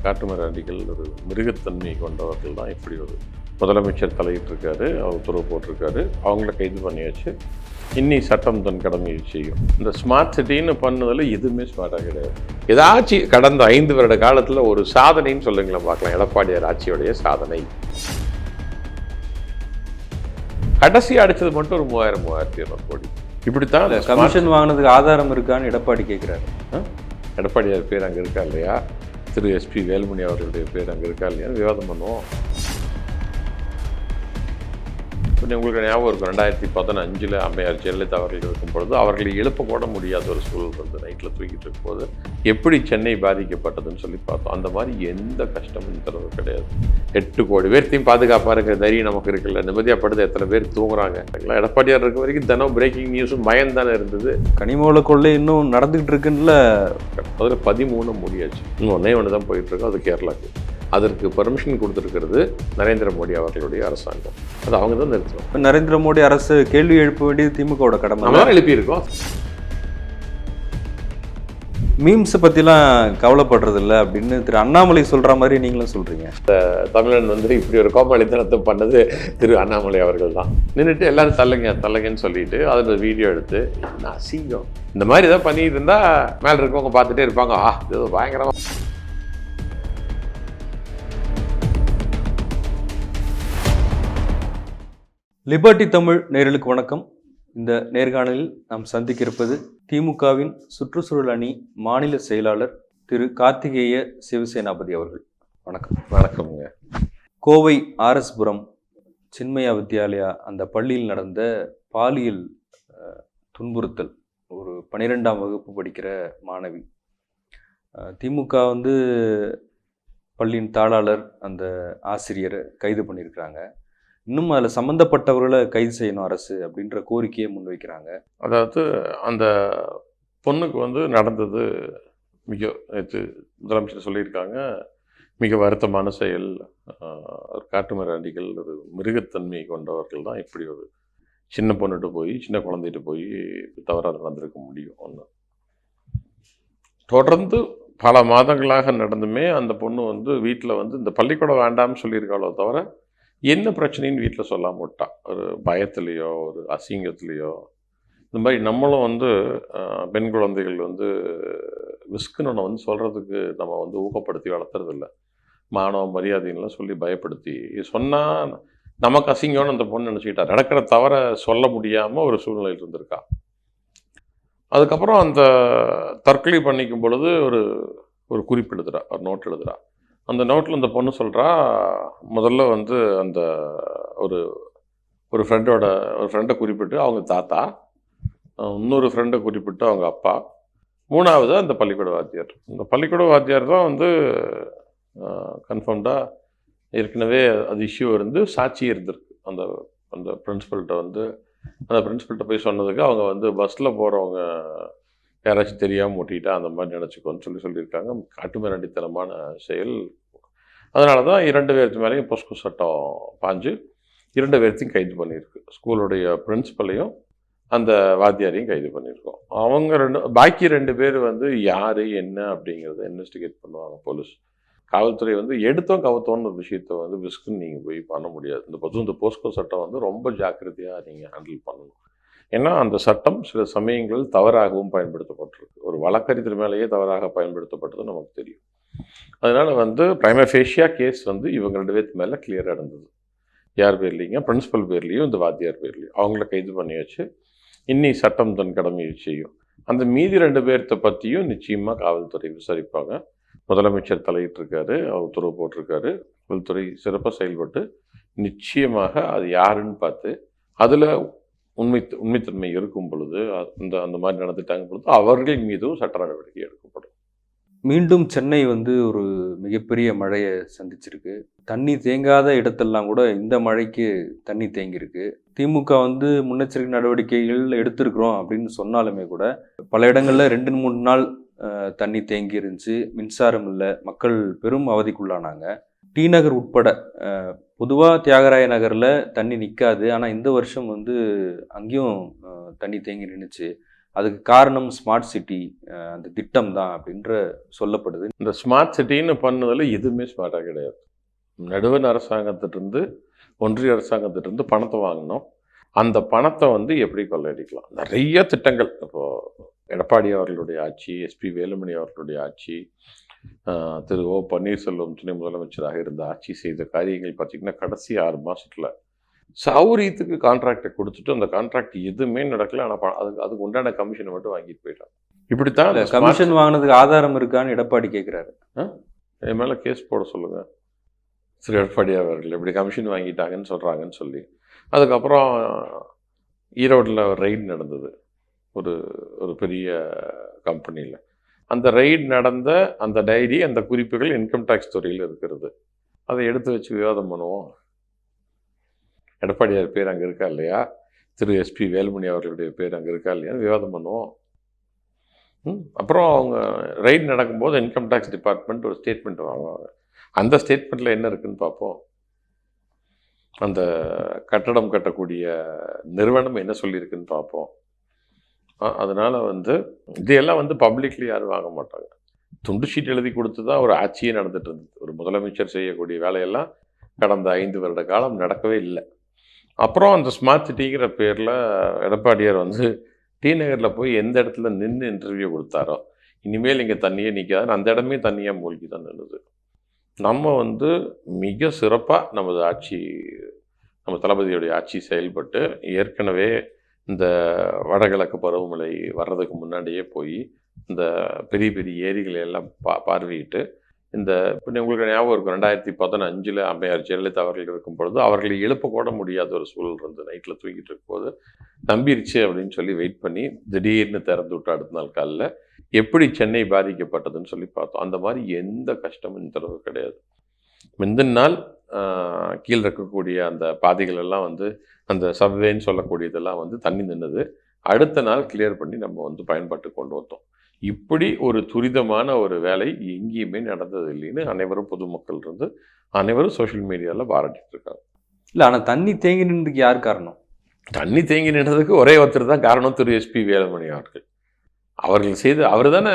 காட்டுமிராண்டிகள் ஒரு மிருகத்தன்மை கொண்டவர்கள் தான் இப்படி ஒரு முதலமைச்சர் தலையிட்டிருக்காரு, அவர் உத்தரவு போட்டிருக்காரு, அவங்கள கைது பண்ணியாச்சு. இன்னி சட்டம் தன் கடமையை செய்யும். இந்த ஸ்மார்ட் சிட்டின்னு பண்ணதில் எதுவுமே ஸ்மார்ட்டாக கிடையாது. ஏதாச்சும் கடந்த 5 வருட காலத்தில் ஒரு சாதனைன்னு சொல்லுங்களேன் பார்க்கலாம். எடப்பாடியார் ஆட்சியோடைய சாதனை. கடைசி அடித்தது மட்டும் ஒரு 3200 கோடி. இப்படித்தான் கமிஷன் வாங்கினதுக்கு ஆதாரம் இருக்கான்னு எடப்பாடி கேட்குறாரு. எடப்பாடியார் பேர் அங்கே இருக்கா இல்லையா, திரு எஸ்பி வேலுமணி அவர்களுடைய பேர் அங்கே இருக்கா இல்லையான்னு விவாதம் பண்ணுவோம். உங்களுக்கு ஞாபகம் இருக்கும், 2015 அம்மையார் ஜெயலலிதா அவர்கள் இருக்கும் பொழுது அவர்களை எழுப்ப கூட முடியாத ஒரு சூழல் வந்து நைட்டில் தூக்கிட்டு இருக்கும்போது எப்படி சென்னை பாதிக்கப்பட்டதுன்னு சொல்லி பார்த்தோம். அந்த மாதிரி எந்த கஷ்டமும் தரவு கிடையாது. 8 கோடி பேர்த்தையும் பாதுகாப்பாக இருக்கிற தைரியம் நமக்கு இருக்குல்ல. நிம்மதியாக படுத்து எத்தனை பேர் தூங்குறாங்க. எடப்பாடியார் இருக்க வரைக்கும் தினம் பிரேக்கிங் நியூஸும் பயம் தானே இருந்தது. கனிமூல கொள்ளை இன்னும் நடந்துகிட்டு இருக்குன்னு அதில் 13 முடியாச்சு. இன்னும் ஒன்று தான் போயிட்டு இருக்கோம். அது கேரளாவுக்கு. அதற்கு பர்மிஷன் கொடுத்துருக்கிறது நரேந்திர மோடி அவர்களுடைய அரசாங்கம். அது அவங்க தான் நிறுத்தணும். நரேந்திர மோடி அரசு கேள்வி எழுப்ப வேண்டியது திமுகவோட கடமை. நம்ம எழுப்பியிருக்கோம். மீம்ஸை பற்றிலாம் கவலைப்படுறது இல்லை அப்படின்னு திரு அண்ணாமலை சொல்கிற மாதிரி நீங்களும் சொல்கிறீங்க. தமிழன் வந்து இப்படி ஒரு கோமாளித்தனத்தை பண்ணது திரு அண்ணாமலை அவர்கள் தான். நின்றுட்டு எல்லாரும் தள்ளுங்கன்னு சொல்லிட்டு அதில் வீடியோ எடுத்து என்ன அசிங்கம். இந்த மாதிரி ஏதாவது பண்ணிட்டு இருந்தால் மேலே இருக்கவங்க பார்த்துட்டே இருப்பாங்க, இது பயங்கரமாக. லிபர்ட்டி தமிழ் நேயர்களுக்கு வணக்கம். இந்த நேர்காணலில் நாம் சந்திக்க இருப்பது திமுகவின் சுற்றுச்சூழல் அணி மாநில செயலாளர் திரு கார்த்திகேய சிவசேனாபதி அவர்கள். வணக்கம். வணக்கம்ங்க. கோவை ஆர்எஸ்புரம் சின்மயா வித்யாலயா அந்த பள்ளியில் நடந்த பாலியல் துன்புறுத்தல், ஒரு 12ஆம் வகுப்பு படிக்கிற மாணவி. திமுக வந்து பள்ளியின் தாளாளர் அந்த ஆசிரியரை கைது பண்ணியிருக்கிறாங்க. இன்னும் அதில் சம்மந்தப்பட்டவர்களை கைது செய்யணும் அரசு அப்படின்ற கோரிக்கையை முன்வைக்கிறாங்க. அதாவது அந்த பொண்ணுக்கு வந்து நடந்தது மிக நேற்று முதலமைச்சர் சொல்லியிருக்காங்க, மிக வருத்தமான செயல். காட்டுமிராண்டிகள் ஒரு மிருகத்தன்மை கொண்டவர்கள் தான் இப்படி ஒரு சின்ன பொண்ணுகிட்ட போய் சின்ன குழந்தைகிட்ட போய் தவறாக நடந்திருக்க முடியும். ஒன்று தொடர்ந்து பல மாதங்களாக நடந்துமே அந்த பொண்ணு வந்து வீட்டில் வந்து இந்த பள்ளிக்கூடம் வேண்டாம்னு சொல்லியிருக்காளோ தவிர என்ன பிரச்சனைன்னு வீட்டில் சொல்லாமல் விட்டா. ஒரு பயத்துலேயோ ஒரு அசிங்கத்துலேயோ இந்த மாதிரி நம்மளும் வந்து பெண் குழந்தைகள் வந்து விஸ்குன்னு வந்து சொல்கிறதுக்கு நம்ம வந்து ஊக்கப்படுத்தி வளர்த்துறதில்ல. மானவ மரியாதைலாம் சொல்லி பயப்படுத்தி சொன்னால் நமக்கு அசிங்கம்னு அந்த பொண்ணு நினச்சிக்கிட்டா. நடக்கிற தவிர சொல்ல முடியாமல் ஒரு சூழ்நிலையில் இருந்திருக்கா. அதுக்கப்புறம் அந்த தற்கொலை பண்ணிக்கும் பொழுது ஒரு குறிப்பு எழுதுறா, ஒரு நோட் எழுதுறா. அந்த நோட்டில் அந்த பொண்ணு சொல்கிறா, முதல்ல வந்து அந்த ஒரு ஃப்ரெண்டை குறிப்பிட்டு அவங்க தாத்தா, இன்னொரு ஃப்ரெண்டை குறிப்பிட்டு அவங்க அப்பா, 3வது அந்த பள்ளிக்கூட வாத்தியார். இந்த பள்ளிக்கூட வாத்தியார் தான் வந்து கன்ஃபார்ம்டாக ஏற்கனவே அது இஷ்யூ இருந்து சாட்சி இருந்திருக்கு. அந்த பிரின்சிபல்கிட்ட போய் சொன்னதுக்கு அவங்க வந்து பஸ்ஸில் போகிறவங்க யாராச்சும் தெரியாமல் ஓட்டிக்கிட்டா அந்த மாதிரி நினச்சிக்கோன்னு சொல்லியிருக்காங்க. காட்டுமிராண்டித்தனமான செயல். அதனால தான் 2 பேருக்கு மேலேயும் போஸ்கோ சட்டம் பாஞ்சு 2 பேர்த்தையும் கைது பண்ணியிருக்கு. ஸ்கூலுடைய பிரின்சிபலையும் அந்த வாத்தியாரையும் கைது பண்ணியிருக்கோம். அவங்க பாக்கி 2 பேர் வந்து யார் என்ன அப்படிங்கிறத இன்வெஸ்டிகேட் பண்ணுவாங்க போலீஸ். காவல்துறை வந்து எடுத்தோம் கவுத்தோன்னு ஒரு விஷயத்த வந்து விஸ்குன்னு நீங்கள் போய் பண்ண முடியாது. இந்த போஸ்கோ சட்டம் வந்து ரொம்ப ஜாக்கிரதையாக நீங்கள் ஹேண்டில் பண்ணணும். ஏன்னா அந்த சட்டம் சில சமயங்களில் தவறாகவும் பயன்படுத்தப்பட்டிருக்கு. ஒரு வழக்கறிஞர் மேலேயே தவறாக பயன்படுத்தப்பட்டது நமக்கு தெரியும். அதனால் வந்து பிரைமா ஃபேஷியா கேஸ் வந்து இவங்க 2 பேருக்கு மேலே கிளியராக இருந்தது. யார் பேர்லைங்க, பிரின்சிபல் பேர்லேயும் இந்த வாத்தியார் பேர்லையும் அவங்கள கைது பண்ணியாச்சு. இன்னி சட்டம் தன் கடமையை செய்யும். அந்த மீதி 2 பேர்த்த பற்றியும் நிச்சயமாக காவல்துறை விசாரிப்பாங்க. முதலமைச்சர் தலையிட்டிருக்காரு, அவர் உத்தரவு போட்டிருக்காரு. காவல்துறை சிறப்பாக செயல்பட்டு நிச்சயமாக அது யாருன்னு பார்த்து அதில் உண்மைத்தன்மை இருக்கும் பொழுது அந்த மாதிரி நடந்துட்டாங்க பொழுது அவர்கள் மீதும் சட்ட நடவடிக்கை எடுக்கப்படும். மீண்டும் சென்னை வந்து ஒரு மிகப்பெரிய மழையை சந்திச்சிருக்கு. தண்ணி தேங்காத இடத்தெல்லாம் கூட இந்த மழைக்கு தண்ணி தேங்கியிருக்கு. திமுக வந்து முன்னெச்சரிக்கை நடவடிக்கைகள் எடுத்திருக்கிறோம் அப்படின்னு சொன்னாலுமே கூட பல இடங்களில் 2-3 நாள் தண்ணி தேங்கி இருந்துச்சு. மின்சாரம் இல்லை, மக்கள் பெரும் அவதிக்குள்ளானாங்க. டி நகர் உட்பட பொதுவாக தியாகராய நகரில் தண்ணி நிற்காது, ஆனால் இந்த வருஷம் வந்து அங்கேயும் தண்ணி தேங்கி நின்றுச்சு. அதுக்கு காரணம் ஸ்மார்ட் சிட்டி அந்த திட்டம் தான் அப்படின்ற சொல்லப்படுது. இந்த ஸ்மார்ட் சிட்டின்னு பண்ணதில் எதுவுமே ஸ்மார்ட்டாக கிடையாது. நடுவண் அரசாங்கத்திட்டிருந்து ஒன்றிய அரசாங்கத்திட்டிருந்து பணத்தை வாங்கினோம். அந்த பணத்தை வந்து எப்படி கொள்ளையடிக்கலாம், நிறைய திட்டங்கள். இப்போது எடப்பாடி அவர்களுடைய ஆட்சி, எஸ்பி வேலுமணி அவர்களுடைய ஆட்சி, திரு ஓ பன்னீர்செல்வம் துணை முதலமைச்சராக இருந்த ஆட்சி செய்த காரியங்கள் பார்த்திங்கன்னா கடைசி 6 மாதத்தில் சௌரியத்துக்கு கான்ட்ராக்டை கொடுத்துட்டு அந்த கான்ட்ராக்ட் எதுவுமே நடக்கல. ஆனால் அதுக்கு உண்டான கமிஷனை மட்டும் வாங்கிட்டு போயிட்டாங்க. இப்படித்தான் கமிஷன் வாங்கினதுக்கு ஆதாரம் இருக்கான்னு எடப்பாடி கேட்குறாரு. என் மேலே கேஸ் போட சொல்லுங்கள் திரு எடப்பாடி அவர்கள் இப்படி கமிஷன் வாங்கிட்டாங்கன்னு சொல்கிறாங்கன்னு சொல்லி. அதுக்கப்புறம் ஈரோட்டில் ரெய்டு நடந்தது ஒரு ஒரு பெரிய கம்பெனியில். அந்த ரெய்டு நடந்த அந்த டைரி, அந்த குறிப்புகள் இன்கம் டேக்ஸ் துறையில் இருக்கிறது. அதை எடுத்து வச்சு விவாதம் பண்ணுவோம். எடப்பாடியார் பேர் அங்கே இருக்கா இல்லையா, திரு எஸ்பி வேலுமணி அவர்களுடைய பேர் அங்கே இருக்கா இல்லையான்னு விவாதம் பண்ணுவோம். அப்புறம் அவங்க ரெய்டு நடக்கும்போது இன்கம் டேக்ஸ் டிபார்ட்மெண்ட் ஒரு ஸ்டேட்மெண்ட் வாங்குவாங்க. அந்த ஸ்டேட்மெண்ட்டில் என்ன இருக்குதுன்னு பார்ப்போம். அந்த கட்டடம் கட்டக்கூடிய நிறுவனம் என்ன சொல்லியிருக்குன்னு பார்ப்போம். அதனால் வந்து இதையெல்லாம் வந்து பப்ளிக்லி யாரும் வாங்க மாட்டாங்க. துண்டு ஷீட் எழுதி கொடுத்து தான் ஒரு ஆட்சியே நடந்துட்டு இருந்தது. ஒரு முதலமைச்சர் செய்யக்கூடிய வேலையெல்லாம் கடந்த 5 வருட காலம் நடக்கவே இல்லை. அப்புறம் அந்த ஸ்மார்ட் சிட்டிங்கிற பேரில் எடப்பாடியார் வந்து டி நகரில் போய் எந்த இடத்துல நின்று இன்டர்வியூ கொடுத்தாரோ, இனிமேல் இங்கே தண்ணியே நிற்காதுன்னு அந்த இடமே தண்ணியாக மூழ்கி தான் நின்றுது. நம்ம வந்து மிக சிறப்பாக நமது ஆட்சி, நம்ம தளபதியுடைய ஆட்சி செயல்பட்டு ஏற்கனவே இந்த வடகிழக்கு பருவமழை வர்றதுக்கு முன்னாடியே போய் இந்த பெரிய பெரிய ஏரிகளை எல்லாம் பார்வையிட்டு, இந்த இப்போ உங்களுக்கு ஞாபகம் இருக்கும் 2015 அம்மையார் ஜெயலலிதா அவர்கள் இருக்கும் பொழுது அவர்களை எழுப்பக்கூட முடியாத ஒரு சூழல் இருந்து நைட்டில் தூங்கிட்டு இருக்கும்போது நம்பிருச்சு அப்படின்னு சொல்லி வெயிட் பண்ணி திடீர்னு திறந்து விட்டு அடுத்த நாள் காலையில் எப்படி சென்னை பாதிக்கப்பட்டதுன்னு சொல்லி பார்த்தோம். அந்த மாதிரி எந்த கஷ்டமும் இந்த தடவை கிடையாது. முந்தின நாள் கீழே இருக்கக்கூடிய அந்த பாதைகள் எல்லாம் வந்து அந்த சப்வேன்னு சொல்லக்கூடியதெல்லாம் வந்து தண்ணி நின்றுது. அடுத்த நாள் கிளியர் பண்ணி நம்ம வந்து பயன்பாட்டு கொண்டு வந்தோம். இப்படி ஒரு துரிதமான ஒரு வேலை எங்கேயுமே நடந்தது இல்லைன்னு அனைவரும் பொதுமக்கள் இருந்து அனைவரும் சோஷியல் மீடியாவில் பாராட்டிட்டு இருக்காங்க. இல்லை, ஆனால் தண்ணி தேங்கி நின்றதுக்கு யார் காரணம்? தண்ணி தேங்கி நின்றதுக்கு ஒரே ஒருத்தர் தான் காரணம், திரு எஸ்பி வேலுமணி அவர்கள். அவர்கள் செய்து அவர் தானே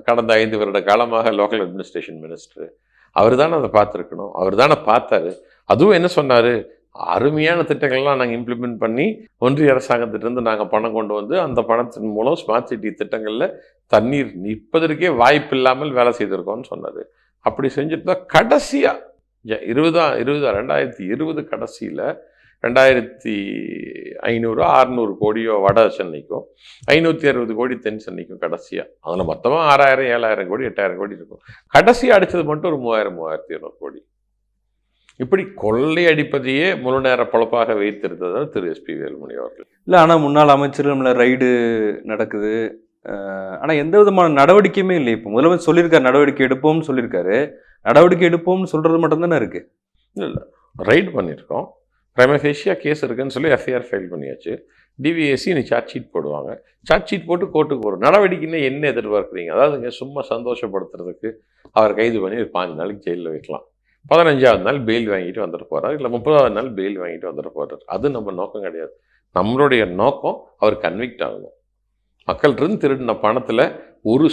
கடந்த 5 வருட காலமாக லோக்கல் அட்மினிஸ்ட்ரேஷன் மினிஸ்டர். அவர் தானே அதை பார்த்துருக்கணும். அவர் தானே பார்த்தாரு. அதுவும் என்ன சொன்னார், அருமையான திட்டங்கள்லாம் நாங்கள் இம்ப்ளிமெண்ட் பண்ணி ஒன்றிய அரசாங்கத்திலிருந்து நாங்கள் பணம் கொண்டு வந்து அந்த பணத்தின் மூலம் ஸ்மார்ட் சிட்டி திட்டங்களில் தண்ணீர் நிற்பதற்கே வாய்ப்பு இல்லாமல் வேலை செய்திருக்கோம்னு சொன்னார். அப்படி செஞ்சுட்டு தான் கடைசியாக 2020 கடைசியில் 2500 600 கோடியோ வட சென்னைக்கும் 560 கோடி தென் சென்னைக்கும் கடைசியாக, அதில் மொத்தமாக 6000 7000 கோடி 8000 கோடி இருக்கும். கடைசியாக அடித்தது மட்டும் ஒரு 3000 3200 கோடி. இப்படி கொள்ளை அடிப்பதையே முழு நேர பொழப்பாக வைத்திருந்தது திரு எஸ்பி வேலுமணி அவர்கள். இல்லை, ஆனால் முன்னாள் அமைச்சர் நம்மள ரைடு நடக்குது, ஆனால் எந்த விதமான நடவடிக்கையுமே இல்லை. இப்போ முதலமைச்சர் சொல்லியிருக்காரு நடவடிக்கை எடுப்போம்னு சொல்லியிருக்காரு. நடவடிக்கை எடுப்போம்னு சொல்கிறது மட்டும்தானே இருக்குது. இல்லை, ரைடு பண்ணியிருக்கோம், பிரைமா ஃபேஷியா கேஸ் இருக்குன்னு சொல்லி எஃப்ஐஆர் ஃபைல் பண்ணியாச்சு. டிவிஎஸ்சி நீ சார்ஜ் ஷீட் போடுவாங்க. சார்ஜ் ஷீட் போட்டு கோர்ட்டுக்கு போகிறோம். நடவடிக்கைன்னு என்ன எதிர்பார்க்குறீங்க? அதாவதுங்க சும்மா சந்தோஷப்படுத்துறதுக்கு அவர் கைது பண்ணி ஒரு 5 நாளைக்கு ஜெயிலில் வைக்கலாம். 15ஆவது நாள் பெயில் வாங்கிட்டு வந்துட்டு போகிறார், இல்லை 30ஆவது நாள் பெயில் வாங்கிட்டு வந்துட்டு போகிறார். அது நம்ம நோக்கம் கிடையாது. நம்மளுடைய நோக்கம் அவர் கன்விக்ட் ஆகணும். மக்கள்கிட்ட திருடின பணத்தில் ஒரு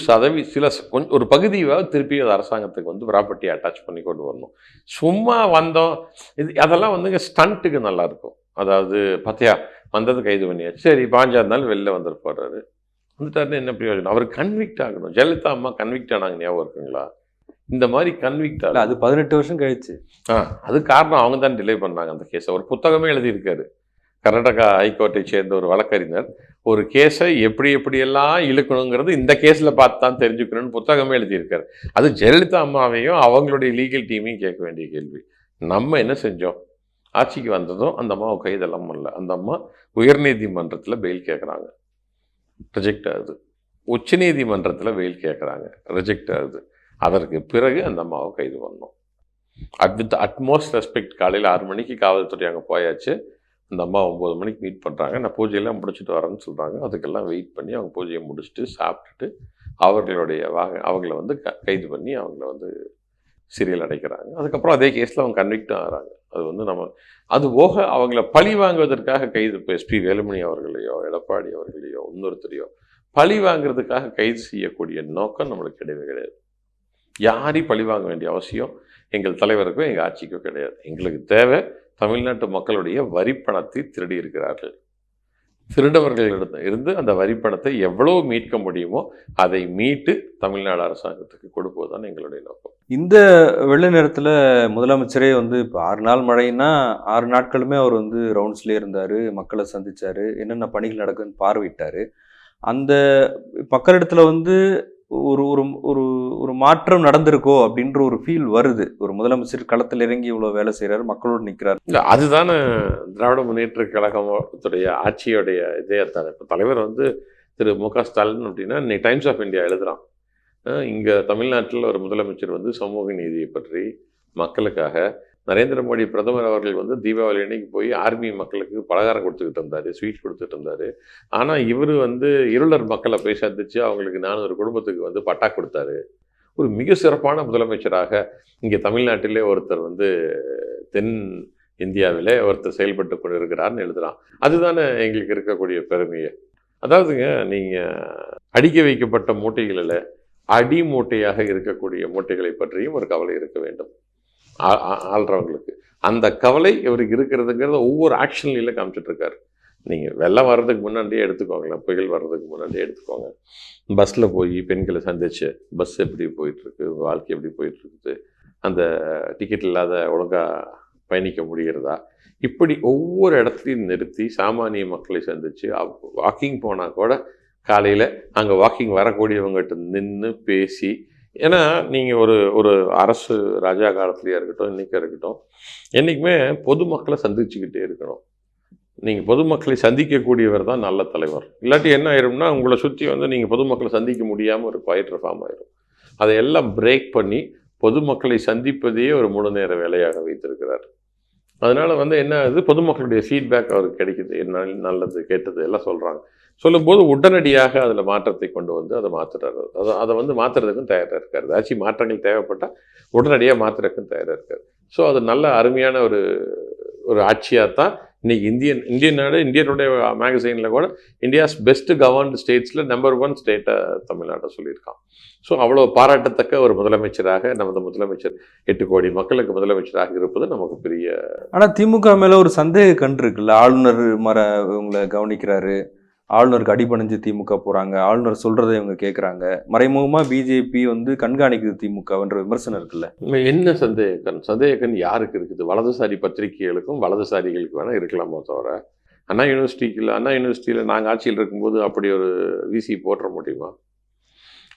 பகுதியாவது திருப்பி அது அரசாங்கத்துக்கு வந்து ப்ராப்பர்ட்டி அட்டாச் பண்ணி கொண்டு வரணும். சும்மா வந்தோம் அதெல்லாம் வந்துங்க ஸ்டண்ட்டுக்கு நல்லாயிருக்கும். அதாவது பார்த்தியா வந்தது கைது பண்ணியாச்சு, சரி 15ஆவது நாள் வெளில வந்துட்டு போடுறாரு, வந்துட்டாருன்னு என்ன பிரயோஜனம்? அவர் கன்விக்ட் ஆகணும். ஜெயலலிதா அம்மா கன்விக்ட் ஆனாங்க, ஞாபகம் இருக்குங்களா? இந்த மாதிரி கன்விக்ட் ஆகல. அது 18 வருஷம் கழிச்சு. அது காரணம் அவங்க தான் டிலே பண்ணாங்க அந்த கேஸை. ஒரு புத்தகமே எழுதியிருக்காரு கர்நாடகா ஹைகோர்ட்டை சேர்ந்த ஒரு வழக்கறிஞர். ஒரு கேஸை எப்படியெல்லாம் இழுக்கணுங்கிறது இந்த கேஸில் பார்த்து தான் தெரிஞ்சுக்கணும்னு புத்தகமே எழுதியிருக்காரு. அது ஜெயலலிதா அம்மாவையும் அவங்களுடைய லீகல் டீமையும் கேட்க வேண்டிய கேள்வி. நம்ம என்ன செஞ்சோம்? ஆட்சிக்கு வந்ததும் அந்த அம்மாவை கைதெல்லாம் பண்ணல. அந்த அம்மா உயர்நீதிமன்றத்தில் பெயில் கேட்குறாங்க, ரிஜெக்ட் ஆகுது. உச்சநீதிமன்றத்தில் பெயில் கேட்குறாங்க, ரிஜெக்ட் ஆகுது. அதற்கு பிறகு அந்த அம்மாவை கைது பண்ணோம். With utmost respect. காலையில் 6 மணிக்கு காவல்துறை அங்கே போயாச்சு. அந்த அம்மா 9 மணிக்கு மீட் பண்ணுறாங்க. நான் பூஜையெல்லாம் முடிச்சுட்டு வரேன்னு சொல்கிறாங்க. அதுக்கெல்லாம் வெயிட் பண்ணி அவங்க பூஜையை முடிச்சுட்டு சாப்பிட்டுட்டு அவங்கள வந்து கைது பண்ணி அவங்கள வந்து சிறையில் அடைக்கிறாங்க. அதுக்கப்புறம் அதே கேஸில் அவங்க கன்விக்டும் ஆகிறாங்க. அது வந்து அது போக அவங்கள பழி வாங்குவதற்காக கைது, இப்போ எஸ்பி வேலுமணி அவர்களையோ எடப்பாடி அவர்களையோ இன்னொருத்தரையோ பழி வாங்குறதுக்காக கைது செய்யக்கூடிய நோக்கம் நம்மளுக்கு கிடையவே கிடையாது. யாரையும் பழி வாங்க வேண்டிய அவசியம் எங்கள் தலைவருக்கோ எங்கள் ஆட்சிக்கோ கிடையாது. எங்களுக்கு தேவை தமிழ்நாட்டு மக்களுடைய வரிப்பணத்தை திருடி இருக்கிறார்கள். திருடவர்களிடம் இருந்து அந்த வரிப்பணத்தை எவ்வளவு மீட்க முடியுமோ அதை மீட்டு தமிழ்நாடு அரசாங்கத்துக்கு கொடுப்பதுதான் எங்களுடைய நோக்கம். இந்த வெள்ள நேரத்தில் முதலமைச்சரே வந்து இப்போ 6 நாள் மழைன்னா 6 நாட்களுமே அவர் வந்து ரவுண்ட்ஸ்லேயே இருந்தார், மக்களை சந்திச்சார், என்னென்ன பணிகள் நடக்குதுன்னு பார்வையிட்டார். அந்த மக்களிடத்துல வந்து ஒரு ஒரு ஒரு ஒரு மாற்றம் நடந்திருக்கோ அப்படின்ற ஒரு ஃபீல் வருது. ஒரு முதலமைச்சர் களத்தில் இறங்கி இவ்வளோ வேலை செய்கிறாரு, மக்களோடு நிற்கிறார். இல்லை, அதுதானே திராவிட முன்னேற்ற கழகத்துடைய ஆட்சியோடைய இதயத்தானே. இப்போ தலைவர் வந்து திரு மு.க. ஸ்டாலின் அப்படின்னா இன்னைக்கு டைம்ஸ் ஆஃப் இந்தியா எழுதுகிறான், இங்கே தமிழ்நாட்டில் ஒரு முதலமைச்சர் வந்து சமூக நீதியை பற்றி மக்களுக்காக. நரேந்திர மோடி பிரதமர் அவர்கள் வந்து தீபாவளி அன்னைக்கு போய் ஆர்மி மக்களுக்கு பலகாரம் கொடுத்துக்கிட்டு இருந்தார், ஸ்வீட் கொடுத்துட்டு இருந்தார். ஆனால் இவர் வந்து இருளர் மக்களை போய் சந்தித்து அவங்களுக்கு 400 குடும்பத்துக்கு வந்து பட்டா கொடுத்தாரு. ஒரு மிக சிறப்பான முதலமைச்சராக இங்கே தமிழ்நாட்டிலே ஒருத்தர் வந்து தென் இந்தியாவிலே ஒருத்தர் செயல்பட்டு கொண்டு இருக்கிறார்னு எழுதுகிறான். அதுதானே எங்களுக்கு இருக்கக்கூடிய பெருமையை. அதாவதுங்க, நீங்கள் அடிக்க வைக்கப்பட்ட மூட்டைகளில் அடி மூட்டையாக இருக்கக்கூடிய மூட்டைகளை பற்றியும் ஒரு கவலை இருக்க வேண்டும் ஆள்றவங்களுக்கு. அந்த கவலை இவருக்கு இருக்கிறதுங்கிறத ஒவ்வொரு ஆக்ஷன்லையும் காமிச்சிட்டு இருக்காரு. நீங்கள் வெள்ளம் வர்றதுக்கு முன்னாடியே எடுத்துக்கோங்களேன், புயல் வர்றதுக்கு முன்னாடியே எடுத்துக்கோங்க. பஸ்ஸில் போய் பெண்களை சந்திச்சு பஸ் எப்படி போயிட்டுருக்கு, வாழ்க்கை எப்படி போயிட்டுருக்குது, அந்த டிக்கெட் இல்லாத ஒழுங்காக பயணிக்க முடிகிறதா, இப்படி ஒவ்வொரு இடத்துலையும் நிறுத்தி சாமானிய மக்களை சந்தித்து வாக்கிங் போனால் கூட காலையில் அங்கே வாக்கிங் வரக்கூடியவங்ககிட்ட நின்று பேசி. ஏன்னா நீங்கள் ஒரு அரசு ராஜா காலத்துலேயே இருக்கட்டும், இன்றைக்கே இருக்கட்டும், என்றைக்குமே பொதுமக்களை சந்திச்சுக்கிட்டே இருக்கணும். நீங்கள் பொதுமக்களை சந்திக்கக்கூடியவர் தான் நல்ல தலைவர். இல்லாட்டி என்ன ஆயிரும்னா, உங்களை சுற்றி வந்து நீங்கள் பொதுமக்களை சந்திக்க முடியாமல் ஒரு குவாய்டர் ஃபார்ம் ஆயிரும். அதையெல்லாம் பிரேக் பண்ணி பொதுமக்களை சந்திப்பதையே ஒரு முழு நேர வேலையாக வைத்திருக்கிறார். அதனால் வந்து என்ன ஆகுது, பொதுமக்களுடைய ஃபீட்பேக் அவருக்கு கிடைக்குது, என்ன நல்லது கெட்டது எல்லாம் சொல்கிறாங்க. சொல்லும்போது உடனடியாக அதில் மாற்றத்தை கொண்டு வந்து அதை மாற்றுறாரு. அதை வந்து மாற்றுறதுக்கும் தயாராக இருக்கார். ஏதாச்சும் மாற்றங்கள் தேவைப்பட்டால் உடனடியாக மாற்றுறதுக்கும் தயாராக இருக்கார். ஸோ அது நல்ல அருமையான ஒரு ஆட்சியாக தான் இன்னைக்கு இந்தியன் நாடு இந்தியனுடைய மேகசைனில் கூட இந்தியாஸ் பெஸ்ட் கவர்ன்டு ஸ்டேட்ஸில் நம்பர் 1 ஸ்டேட்டாக தமிழ்நாட்டை சொல்லியிருக்கான். ஸோ அவ்வளோ பாராட்டத்தக்க ஒரு முதலமைச்சராக நமது முதலமைச்சர் 8 கோடி மக்களுக்கு முதலமைச்சராக இருப்பது நமக்கு பெரிய. ஆனால் திமுக மேலே ஒரு சந்தேக கண் இருக்குல்ல, ஆளுநர் இவங்களை கவனிக்கிறாரு, ஆளுநருக்கு அடிபணிஞ்சு திமுக போகிறாங்க, ஆளுநர் சொல்கிறத இவங்க கேட்குறாங்க, மறைமுகமாக பிஜேபி வந்து கண்காணிக்குது திமுகன்ற விமர்சனம் இருக்குல்ல. என்ன சந்தேகக்கண் யாருக்கு இருக்குது? வலதுசாரி பத்திரிகைகளுக்கும் வலதுசாரிகளுக்கு வேணால் இருக்கலாமோ தவிர அண்ணா யூனிவர்சிட்டியில் நாங்கள் ஆட்சியில் இருக்கும்போது அப்படி ஒரு விசி போட்டுற முடியுமா?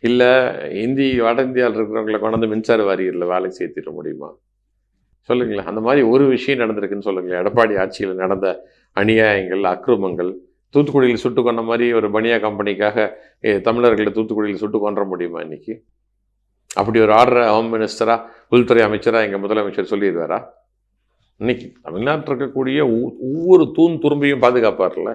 இல்லை வட இந்தியாவில் இருக்கிறவங்களை கொண்டாந்து மின்சார வாரியத்தில் வேலைக்கு சேர்த்திட முடியுமா? சொல்லுங்களேன். அந்த மாதிரி ஒரு விஷயம் நடந்திருக்குன்னு சொல்லுங்களேன். எடப்பாடி ஆட்சியில் நடந்த அநியாயங்கள், அக்கிரமங்கள், தூத்துக்குடியில் சுட்டு கொண்ட மாதிரி ஒரு பனியா கம்பெனிக்காக தமிழர்களை தூத்துக்குடியில் சுட்டு கொன்ற முடியுமா இன்னைக்கு? அப்படி ஒரு ஆர்டரை ஹோம் மினிஸ்டராக, உள்துறை அமைச்சராக எங்கள் முதலமைச்சர் சொல்லிடுவாரா? இன்னைக்கு தமிழ்நாட்டில் இருக்கக்கூடிய ஒவ்வொரு துரும்பியும் பாதுகாப்பார்ல.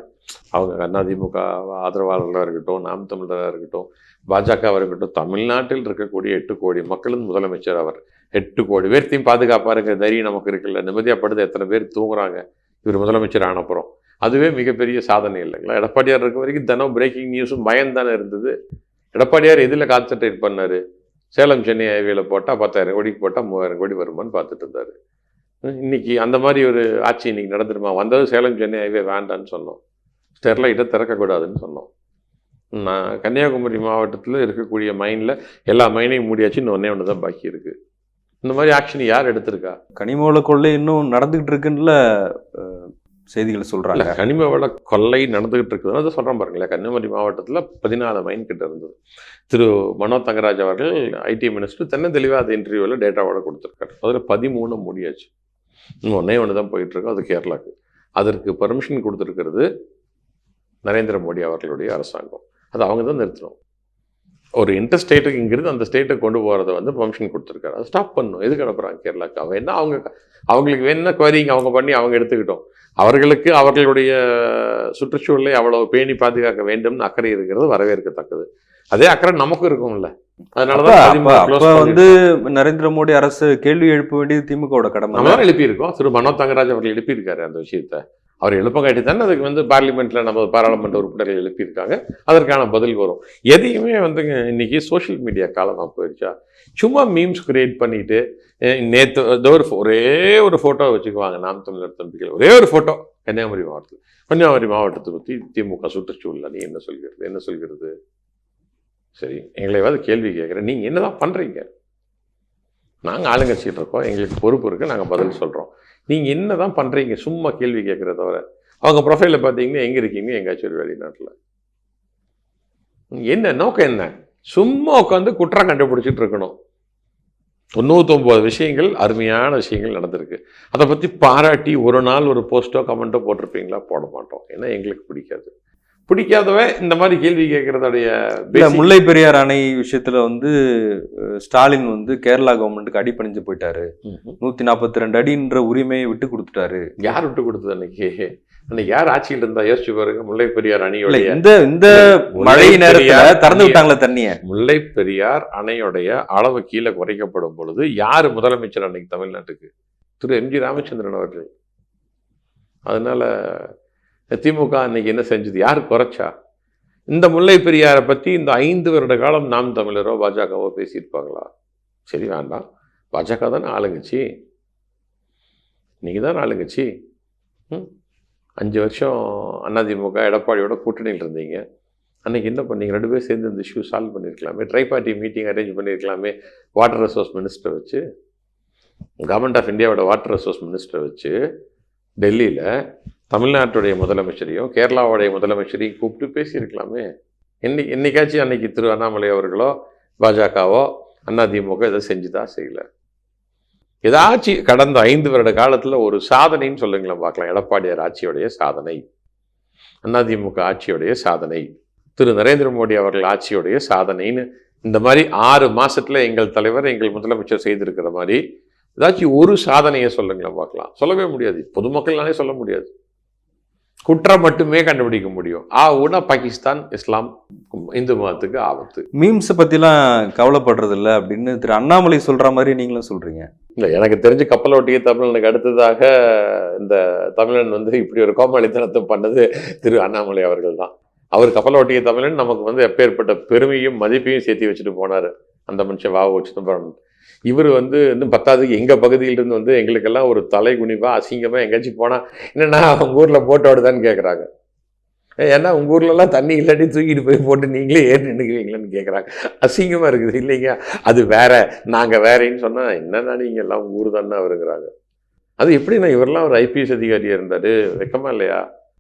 அவங்க அதிமுக ஆதரவாளர்களாக இருக்கட்டும், நாம் தமிழராக இருக்கட்டும், பாஜகவாக இருக்கட்டும், தமிழ்நாட்டில் இருக்கக்கூடிய 8 கோடி மக்களும் முதலமைச்சர் அவர். 8 கோடி பேர்த்தையும் பாதுகாப்பாருங்கிற தைரியம் நமக்கு இருக்குல்ல. நிம்மதியாகப்படுது எத்தனை பேர் தூங்குறாங்க இவர் முதலமைச்சர் ஆனப்புறம். அதுவே மிகப்பெரிய சாதனை இல்லைங்களா? எடப்பாடியார் இருக்க வரைக்கும் தினம் பிரேக்கிங் நியூஸும் பயம்தானே இருந்தது. எடப்பாடியார் எதில் கான்சன்ட்ரேட் பண்ணார்? சேலம் சென்னை ஹைவேல போட்டால் 10,000 கோடிக்கு போட்டால் 3,000 கோடி வருமானு பார்த்துட்டு இருந்தார். இன்னைக்கு அந்த மாதிரி ஒரு ஆட்சி இன்னைக்கு நடந்துருமா? வந்தது சேலம் சென்னை ஹைவே வேண்டான்னு சொன்னோம், ஸ்டெர்லைட்டை திறக்கக்கூடாதுன்னு சொன்னோம். நான் கன்னியாகுமரி மாவட்டத்தில் இருக்கக்கூடிய மைனில் எல்லா மைனையும் மூடியாச்சு, இன்னும் ஒன்று தான் பாக்கி இருக்குது. இந்த மாதிரி ஆக்ஷன் யார் எடுத்திருக்கா? கனிமவள கொள்ளை இன்னும் நடந்துகிட்டு இருக்குன்னு செய்திகள் சொல்கிறாங்க. கனிம வள கொள்ளை நடந்துகிட்டு இருக்குதுன்னு அதை சொல்கிறேன் பாருங்களேன். கன்னியாகுமரி மாவட்டத்தில் 14 மைன் கிட்ட இருந்தது. திரு மனோ தங்கராஜ் அவர்கள் ஐடி மினிஸ்டர் தென்ன தெளிவாக அது இன்டர்வியூவில் டேட்டாவோட கொடுத்துருக்காரு. அதில் 13 முடியாச்சு, இன்னும் ஒன்று தான் போயிட்டுருக்கோம். அது கேரளாவுக்கு. அதற்கு பர்மிஷன் கொடுத்துருக்கிறது நரேந்திர மோடி அவர்களுடைய அரசாங்கம். அது அவங்க தான் நிறுத்தணும். ஒரு இன்டர்ஸ்டேட்டுக்கு இங்கிருந்து அந்த ஸ்டேட்டை கொண்டு போகிறத வந்து பர்மிஷன் கொடுத்துருக்காரு. அதை ஸ்டாப் பண்ணணும். எதுக்கு அனுப்புகிறாங்க கேரளாவுக்கு? அவங்க என்ன அவங்களுக்கு வேணும்னா குவரிங்க அவங்க பண்ணி அவங்க எடுத்துக்கிட்டோம். அவர்களுக்கு அவர்களுடைய சுற்றுச்சூழலை அவ்வளவு பேணி பாதுகாக்க வேண்டும்னு அக்கறை இருக்கிறது வரவேற்கத்தக்கது. அதே அக்கறை நமக்கும் இருக்கும்ல. அதனாலதான் வந்து நரேந்திர மோடி அரசு கேள்வி எழுப்ப வேண்டியது திமுகவோட கடமை. நம்ம தான் எழுப்பியிருக்கோம். திரு மனோ தங்கராஜ் அவர்கள் எழுப்பியிருக்காரு அந்த விஷயத்த. அவர் எழுப்ப காட்டி தானே அதுக்கு வந்து பார்லிமெண்ட்டில் நம்ம பாராளுமன்ற உறுப்பினர்கள் எழுப்பியிருக்காங்க, அதற்கான பதில் வரும். எதையுமே வந்துங்க இன்னைக்கு சோஷியல் மீடியா காலமாக போயிடுச்சா, சும்மா மீம்ஸ் கிரியேட் பண்ணிட்டு நேற்று ஒரே ஒரு ஃபோட்டோ வச்சுக்குவாங்க. நாம் தமிழர் தம்பிகள் ஒரே ஒரு ஃபோட்டோ கன்னியாகுமரி மாவட்டத்தை பற்றி திமுக சுற்றுச்சூழல் நீ என்ன சொல்கிறது? சரி, எங்களையாவது கேள்வி கேட்குறேன், நீங்கள் என்ன தான் பண்ணுறீங்க? நாங்கள் ஆளுங்கட்சியில் இருக்கோம், எங்களுக்கு பொறுப்பு இருக்குது, நாங்கள் பதில் சொல்கிறோம். நீங்கள் என்ன தான் பண்ணுறீங்க? சும்மா கேள்வி கேட்குறத தவிர. அவங்க ப்ரொஃபைலில் பார்த்தீங்கன்னா எங்கே இருக்கீங்க? எங்கேயாச்சும் ஒரு வெளிநாட்டில். என்ன நோக்கம் என்ன? சும்மா உட்காந்து குற்றம் கண்டுபிடிச்சிட்டு இருக்கணும். 99 விஷயங்கள், அருமையான விஷயங்கள் நடந்திருக்கு. அதை பற்றி பாராட்டி ஒரு நாள் ஒரு போஸ்ட்டோ கமெண்ட்டோ போட்டிருப்பீங்களா? போட மாட்டோம். ஏன்னா எங்களுக்கு பிடிக்காதவன் இந்த மாதிரி கேள்வி கேட்கறதுடைய. முல்லை பெரியார் அணை விஷயத்துல வந்து ஸ்டாலின் வந்து கேரளா கவர்மெண்ட்டுக்கு அடிபணிஞ்சு போயிட்டாரு. 142 அடின்ற உரிமையை விட்டு கொடுத்துட்டாரு. யார் விட்டு கொடுத்தது? அன்னைக்கு யார் ஆட்சியில் இருந்தா யோசிச்சு பாருங்க. முல்லை பெரியார் அணையோட இந்த மழை நேரத்துல திறந்து விட்டாங்களே தண்ணிய. முல்லை பெரியார் அணையோடைய அளவு கீழே குறைக்கப்படும் பொழுது யாரு முதலமைச்சர் அன்னைக்கு தமிழ்நாட்டுக்கு? திரு எம்.ஜி. ராமச்சந்திரன் அவர்கள். அதனால திமுக அன்னைக்கு என்ன செஞ்சது? யார் குறைச்சா? இந்த முல்லை பெரியாரை பற்றி இந்த 5 வருட காலம் நாம் தமிழரோ பாஜகவோ பேசியிருப்பாங்களா? சரி, வேண்டாம். பாஜக தானே ஆளுங்கட்சி, நீங்கள் தானே ஆளுங்கட்சி. 5 வருஷம் அதிமுக எடப்பாடியோட கூட்டணியில் இருந்தீங்க. அன்றைக்கி என்ன பண்ணீங்க? 2 பேர் சேர்ந்து இந்த இஷ்யூ சால்வ் பண்ணியிருக்கலாமே. ட்ரை பார்ட்டி மீட்டிங் அரேஞ்ச் பண்ணியிருக்கலாமே. வாட்டர் ரிசோர்ஸ் மினிஸ்டரை வச்சு, கவர்மெண்ட் ஆஃப் இந்தியாவோட வாட்டர் ரிசோர்ஸ் மினிஸ்டரை வச்சு டெல்லியில் தமிழ்நாட்டுடைய முதலமைச்சரையும் கேரளாவுடைய முதலமைச்சரையும் கூப்பிட்டு பேசியிருக்கலாமே. என்னைக்காச்சும் அன்னைக்கு திரு அண்ணாமலை அவர்களோ பாஜகவோ அதிமுக இதை செஞ்சுதான் செய்யலை. ஏதாச்சும் கடந்த 5 வருட காலத்தில் ஒரு சாதனைன்னு சொல்லுங்களேன் பார்க்கலாம். எடப்பாடியார் ஆட்சியோடைய சாதனை, அதிமுக ஆட்சியோடைய சாதனை, திரு நரேந்திர மோடி அவர்கள் ஆட்சியோடைய சாதனைன்னு இந்த மாதிரி 6 மாசத்துல எங்கள் தலைவர் எங்கள் முதலமைச்சர் செய்திருக்கிற மாதிரி ஏதாச்சும் ஒரு சாதனையை சொல்லுங்களேன் பார்க்கலாம். சொல்லவே முடியாது. பொதுமக்கள்னாலே சொல்ல முடியாது. குற்றம் மட்டுமே கண்டுபிடிக்க முடியும். ஆவுனா பாகிஸ்தான், இஸ்லாம், இந்து மதத்துக்கு ஆபத்து. மீம்ஸை பற்றிலாம் கவலைப்படுறது இல்லை அப்படின்னு திரு அண்ணாமலை சொல்கிற மாதிரி நீங்களும் சொல்கிறீங்க. இல்லை, எனக்கு தெரிஞ்சு கப்பலோட்டிய தமிழனுக்கு அடுத்ததாக இந்த தமிழன் வந்து இப்படி ஒரு கோமாளித்தனத்தை பண்ணது திரு அண்ணாமலை அவர்கள் தான். அவர் கப்பலோட்டிய தமிழன் நமக்கு எப்பேற்பட்ட பெருமையும் மதிப்பையும் சேர்த்து வச்சுட்டு போனார் அந்த மனுஷன் வாவு சிதம்பரம். இவர் இன்னும் 10ஆவதுக்கு எங்கள் பகுதியிலிருந்து எங்களுக்கெல்லாம் ஒரு தலை குனிவா அசிங்கமாக எங்கேயாச்சும் போனால் என்னென்னா உங்கள் ஊரில் போட்டோடுதான்னு கேட்குறாங்க. ஏன்னா உங்கள் ஊர்லலாம் தண்ணி இல்லாட்டி தூக்கிட்டு போய் போட்டு நீங்களே ஏன் நின்றுக்குவீங்களேன்னு கேட்குறாங்க. அசிங்கமாக இருக்குது இல்லைங்க. அது வேற, நாங்கள் வேறேன்னு சொன்னால் என்னன்னா நீங்கள் எல்லாம் உங்கள் ஊர் தானே வருங்கிறாங்க. அது எப்படின்னா இவரெல்லாம் ஒரு ஐபிஎஸ் அதிகாரியாக இருந்தார், வெக்கமா இல்லையா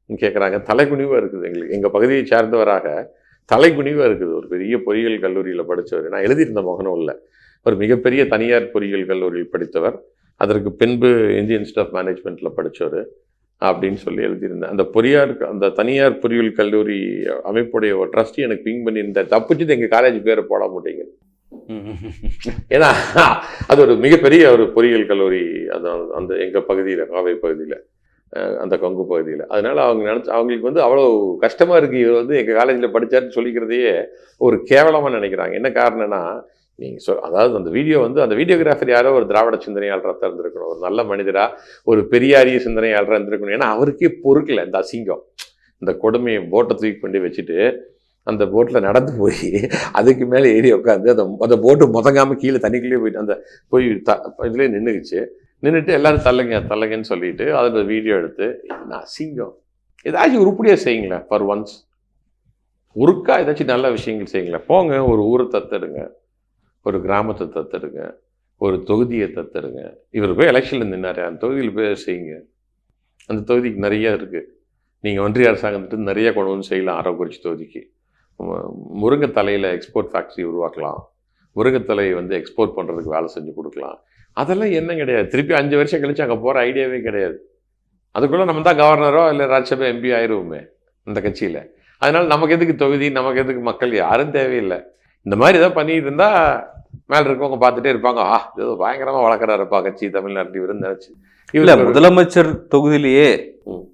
கேட்குறாங்க. தலைக்குனிவாக இருக்குது. எங்கள் பகுதியை சார்ந்தவராக தலைக்குனிவாக இருக்குது. ஒரு பெரிய பொறியியல் கல்லூரியில் படித்தவர். நான் எழுதியிருந்த முகநூலில் ஒரு மிகப்பெரிய தனியார் பொறியியல் கல்லூரியில் படித்தவர், அதற்கு பின்பு இந்தியன் இன்ஸ்டியூட் ஆஃப் மேனேஜ்மெண்ட்டில் படித்தவர் அப்படின்னு சொல்லி எழுதியிருந்தேன். அந்த தனியார் பொறியியல் கல்லூரி அமைப்புடைய ஒரு ட்ரஸ்டி எனக்கு பிங் பண்ணியிருந்தார். தப்பிச்சுட்டு எங்கள் காலேஜ் பேரை போட மாட்டேங்க. ஏன்னா அது ஒரு மிகப்பெரிய ஒரு பொறியியல் கல்லூரி அந்த எங்கள் பகுதியில், காவை பகுதியில், அந்த கொங்கு பகுதியில். அதனால அவங்களுக்கு அவ்வளோ கஷ்டமாக இருக்குது. இவர் எங்கள் காலேஜில் படித்தாருன்னு சொல்லிக்கிறதையே ஒரு கேவலமாக நினைக்கிறாங்க. என்ன காரணம்னா, நீங்கள் அதாவது அந்த வீடியோகிராஃபர் யாரோ ஒரு திராவிட சிந்தனையாளராக தான் இருந்திருக்கணும், ஒரு நல்ல மனிதராக, ஒரு பெரியாரிய சிந்தனையாளராக இருந்திருக்கணும். ஏன்னா அவருக்கே பொறுக்கல இந்த அசிங்கம், இந்த கொடுமையை போட்டை தூக்கி கொண்டு வச்சுட்டு அந்த போட்டில் நடந்து போய் அதுக்கு மேலே ஏறி உட்காந்து அந்த போட்டு முதங்காமல் கீழே தண்ணிக்குள்ளேயே போயிட்டு அந்த போய் இதுலேயே நின்றுட்டு எல்லாரும் தள்ளுங்கன்னு சொல்லிட்டு அதில் வீடியோ எடுத்து, என்ன அசிங்கம். ஏதாச்சும் உருப்படியாக செய்யுங்களேன். ஃபார் ஒன்ஸ் ஒருக்கா ஏதாச்சும் நல்ல விஷயங்கள் செய்யுங்களேன். போங்க, ஒரு ஊரை தத்தெடுங்க, ஒரு கிராமத்தை தத்தெடுங்க, ஒரு தொகுதியை தத்தெடுங்க. இவர் போய் எலெக்ஷனில் நின்னாரு, அந்த தொகுதியில் போய் செய்யுங்க. அந்த தொகுதிக்கு நிறைய இருக்குது. நீங்கள் ஒன்றிய அரசாங்கத்துக்கு நிறைய கொண்டு வந்து செய்யலாம். அரவக்குறிச்சி தொகுதிக்கு முருங்கைத்தலையில் எக்ஸ்போர்ட் ஃபேக்ட்ரி உருவாக்கலாம். முருங்கைத்தலை எக்ஸ்போர்ட் பண்ணுறதுக்கு வேலை செஞ்சு கொடுக்கலாம். அதெல்லாம் என்ன கிடையாது. திருப்பி 5 வருஷம் கழிச்சு அங்கே போகிற ஐடியாவே கிடையாது. அதுக்குள்ளே நம்ம தான் கவர்னரோ இல்லை ராஜ்யசபா எம்பி ஆயிடுவோமே அந்த கட்சியில். அதனால் நமக்கு எதுக்கு தொகுதி, நமக்கு எதுக்கு மக்கள், யாரும் தேவையில்லை. இந்த மாதிரி ஏதோ பண்ணிட்டு இருந்தால் மேலே இருக்கவங்க பார்த்துட்டே இருப்பாங்க. ஏதோ பயங்கரமாக வளர்க்குறாருப்பா கட்சி தமிழ்நாட்டில் இவருந்து நினச்சி. இல்லை, முதலமைச்சர் தொகுதியிலேயே,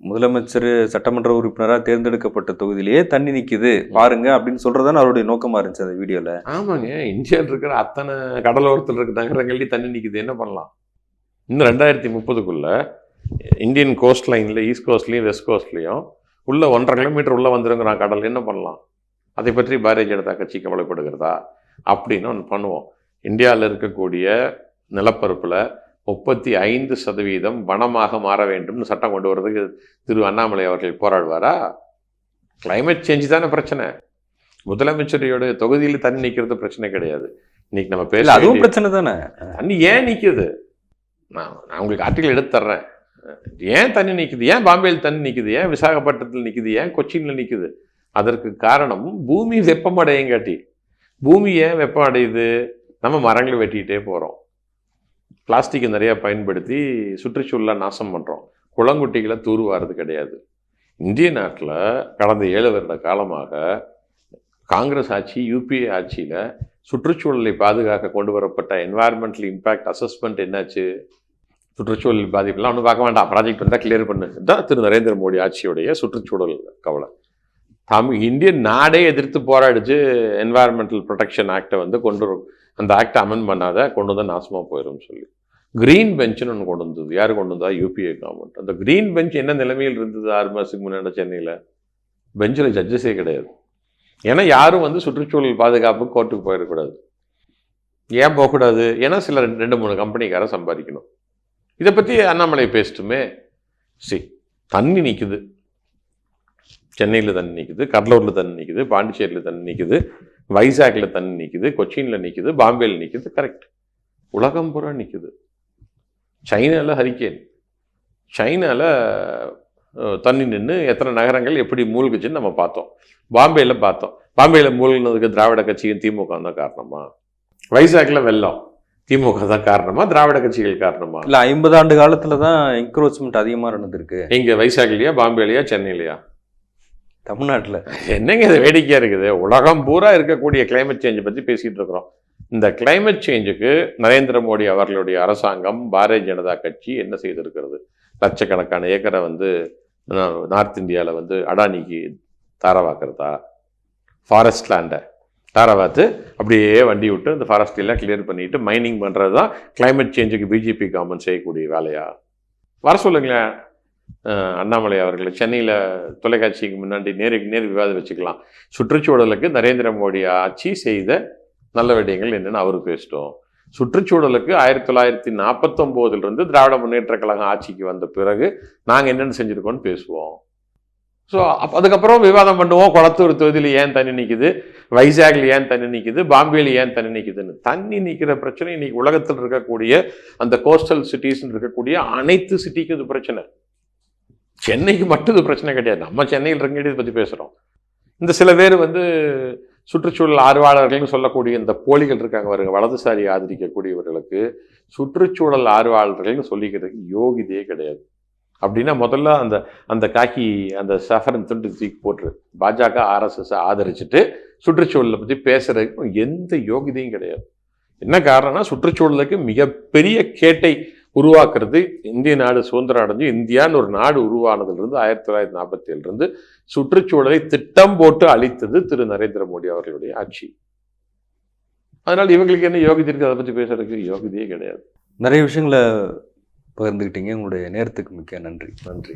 முதலமைச்சர் சட்டமன்ற உறுப்பினராக தேர்ந்தெடுக்கப்பட்ட தொகுதியிலேயே தண்ணி நிற்குது பாருங்க அப்படின்னு சொல்றதுதானே அவருடைய நோக்கமா இருந்துச்சு அந்த வீடியோல. ஆமாங்க, இந்தியாவில் இருக்கிற அத்தனை கடலோரத்தில் இருக்கிற நகரங்கள்லேயும் தண்ணி நிற்குது. என்ன பண்ணலாம்? இன்னும் 2030க்குள்ள இந்தியன் கோஸ்ட் லைனில் ஈஸ்ட் கோஸ்ட்லேயும் வெஸ்ட் கோஸ்ட்லேயும் உள்ள 1.5 கிலோமீட்டர் உள்ளே வந்துருங்கிறான் கடல், என்ன பண்ணலாம்? அதை பற்றி பாரதிய ஜனதா கட்சி கவலைப்படுகிறதா? அப்படின்னு ஒன்று பண்ணுவோம். இந்தியாவில் இருக்கக்கூடிய நிலப்பரப்பில் 35% வனமாக மாற வேண்டும்னு சட்டம் கொண்டு வர்றதுக்கு திரு அண்ணாமலை அவர்கள் போராடுவாரா? கிளைமேட் சேஞ்ச் தானே பிரச்சனை. முதலமைச்சரையோட தொகுதியில் தண்ணி நிற்கிறது பிரச்சனை கிடையாது. இன்னைக்கு நம்ம பேச அதுவும் பிரச்சனை தானே. தண்ணி ஏன் நிற்குது? நான் உங்களுக்கு ஆர்டிகல் எடுத்து தர்றேன். ஏன் தண்ணி நிற்குது? ஏன் பாம்பேயில் தண்ணி நிற்குது? ஏன் விசாகப்பட்டினத்தில் நிற்குது? ஏன் கொச்சினில் நிற்குது? அதற்கு காரணம் பூமி வெப்பமடையங்காட்டி. பூமி ஏன் வெப்பம் அடையுது? நம்ம மரங்களை வெட்டிக்கிட்டே போகிறோம், பிளாஸ்டிக்கை நிறையா பயன்படுத்தி சுற்றுச்சூழலை நாசம் பண்ணுறோம், குளங்குட்டிகளை தூர்வாரது கிடையாது. இந்திய நாட்டில் கடந்த 7 வருட காலமாக காங்கிரஸ் ஆட்சி, யூபிஏ ஆட்சியில் சுற்றுச்சூழலை பாதுகாக்க கொண்டு வரப்பட்ட என்வாயர்மெண்டல் இம்பேக்ட் அசஸ்மெண்ட் என்னாச்சு? சுற்றுச்சூழல் பாதிப்புலாம் ஒன்றும் பார்க்க வேண்டாம், ப்ராஜெக்ட் வந்தால் கிளியர் பண்ணு தான் திரு நரேந்திர மோடி ஆட்சியுடைய சுற்றுச்சூழல் கவலை. இந்தியன் நாடே எதிர்த்து போராடிச்சு என்வாயர்மெண்டல் ப்ரொடெக்ஷன் ஆக்டை வந்து கொண்டு வரும், அந்த ஆக்டை அமெண்ட் பண்ணாத, கொண்டு வந்து நாசமாக போயிடும் சொல்லி கிரீன் பெஞ்சுன்னு ஒன்று கொண்டு வந்தது. யார் கொண்டு வந்தா? UPA government. அந்த கிரீன் பெஞ்ச் என்ன நிலைமையில் இருந்தது 6 மாதத்துக்கு முன்னாடி சென்னையில்? பெஞ்சில் ஜட்ஜஸே கிடையாது. ஏன்னா யாரும் வந்து சுற்றுச்சூழல் பாதுகாப்பு கோர்ட்டுக்கு போயிடக்கூடாது. ஏன் போகக்கூடாது? ஏன்னா சில 2-3 கம்பெனிக்கார சம்பாதிக்கணும். இதை பற்றி அண்ணாமலை பேசட்டுமே. தண்ணி நிற்குது, சென்னையில் தண்ணி நிற்குது, கடலூரில் தண்ணி நிற்குது, பாண்டிச்சேரியில் தண்ணி நிற்குது, வைசாக்கில் தண்ணி நிற்குது, கொச்சினில் நிற்குது, பாம்பேயில் நிற்குது. கரெக்ட். உலகம் பூரா நிற்குது. சைனாவில் ஹரிக்கேன், சைனாவில் தண்ணி நின்று எத்தனை நகரங்கள் எப்படி மூழ்குச்சுன்னு நம்ம பார்த்தோம். பாம்பேயில் பார்த்தோம். பாம்பேயில் மூழ்கினதுக்கு திராவிட கட்சியும் திமுக தான் காரணமா? வைசாக்கில் வெள்ளம் திமுக தான் காரணமா, திராவிட கட்சிகள் காரணமா? இல்லை, 50 ஆண்டு காலத்தில் தான் என்க்ரோச்மெண்ட் அதிகமாக நடந்திருக்கு. இங்கே வைசாக்லையா, பாம்பேலையா, சென்னையிலையா? தமிழ்நாட்டில். என்னங்க இது வேடிக்கையாக இருக்குது? உலகம் பூரா இருக்கக்கூடிய கிளைமேட் சேஞ்சை பற்றி பேசிகிட்டு இருக்கிறோம். இந்த கிளைமேட் சேஞ்சுக்கு நரேந்திர மோடி அவர்களுடைய அரசாங்கம், பாரதிய ஜனதா கட்சி என்ன செய்திருக்கிறது? லட்சக்கணக்கான ஏக்கரை வந்து நார்த் இந்தியாவில் வந்து அடானிக்கு தாரவாக்குறதா? ஃபாரஸ்ட் லேண்டை தாரவாத்து அப்படியே வண்டி விட்டு அந்த ஃபாரஸ்ட் எல்லாம் கிளியர் பண்ணிட்டு மைனிங் பண்ணுறது தான் கிளைமேட் சேஞ்சுக்கு பிஜேபி கவர்மெண்ட் செய்யக்கூடிய வேலையா? வர சொல்லுங்களேன் அண்ணாமலை அவர்களை. சென்னையில் தொலைக்காட்சிக்கு முன்னாடி நேருக்கு விவாதம் வச்சுக்கலாம். சுற்றுச்சூழலுக்கு நரேந்திர மோடி ஆட்சி செய்த நல்ல விடயங்கள் என்னென்னு அவர் பேசிட்டோம். சுற்றுச்சூழலுக்கு 1949 திராவிட முன்னேற்ற கழகம் ஆட்சிக்கு வந்த பிறகு நாங்கள் என்னென்னு செஞ்சுருக்கோன்னு பேசுவோம். ஸோ அதுக்கப்புறம் விவாதம் பண்ணுவோம். குளத்தூர் தொகுதியில் ஏன் தண்ணி நிற்குது, வைசாக்ல ஏன் தண்ணி நிற்குது, பாம்பேயில் ஏன் தண்ணி நிற்குதுன்னு. தண்ணி நிற்கிற பிரச்சனை இன்னைக்கு உலகத்தில் இருக்கக்கூடிய அந்த கோஸ்டல் சிட்டிஸ்ன்னு இருக்கக்கூடிய அனைத்து சிட்டிக்கும் இது பிரச்சனை. சென்னைக்கு மட்டும் இது பிரச்சனை கிடையாது. நம்ம சென்னையில் இருக்க பற்றி பேசுகிறோம். இந்த சில பேர் வந்து சுற்றுச்சூழல் ஆர்வலர்கள்னு சொல்லக்கூடிய இந்த போலிகள் இருக்காங்க பாருங்க, வலதுசாரி ஆதரிக்கக்கூடியவர்களுக்கு சுற்றுச்சூழல் ஆர்வலர்கள்னு சொல்லிக்கிறதுக்கு யோகிதையே கிடையாது. அப்படின்னா முதல்ல அந்த காக்கி அந்த சஃபரன் துண்டு தூக்கி போட்டுரு. பாஜக RSS ஆதரிச்சுட்டு சுற்றுச்சூழலை பற்றி பேசுறதுக்கு எந்த யோகிதையும் கிடையாது. என்ன காரணம்னா சுற்றுச்சூழலுக்கு மிகப்பெரிய கேட்டை உருவாக்குறது இந்திய நாடு சுதந்திரம் அடைஞ்சு இந்தியான்னு ஒரு நாடு உருவானதுலேருந்து 1947 சுற்றுச்சூழலை திட்டம் போட்டு அழித்தது திரு நரேந்திர மோடி அவர்களுடைய ஆட்சி. அதனால் இவங்களுக்கு என்ன யோகிதை இருக்குது? அதை பற்றி பேசுறதுக்கு யோகிதையே கிடையாது. நிறைய விஷயங்களை பகிர்ந்துக்கிட்டீங்க. உங்களுடைய நேரத்துக்கு மிக்க நன்றி. நன்றி.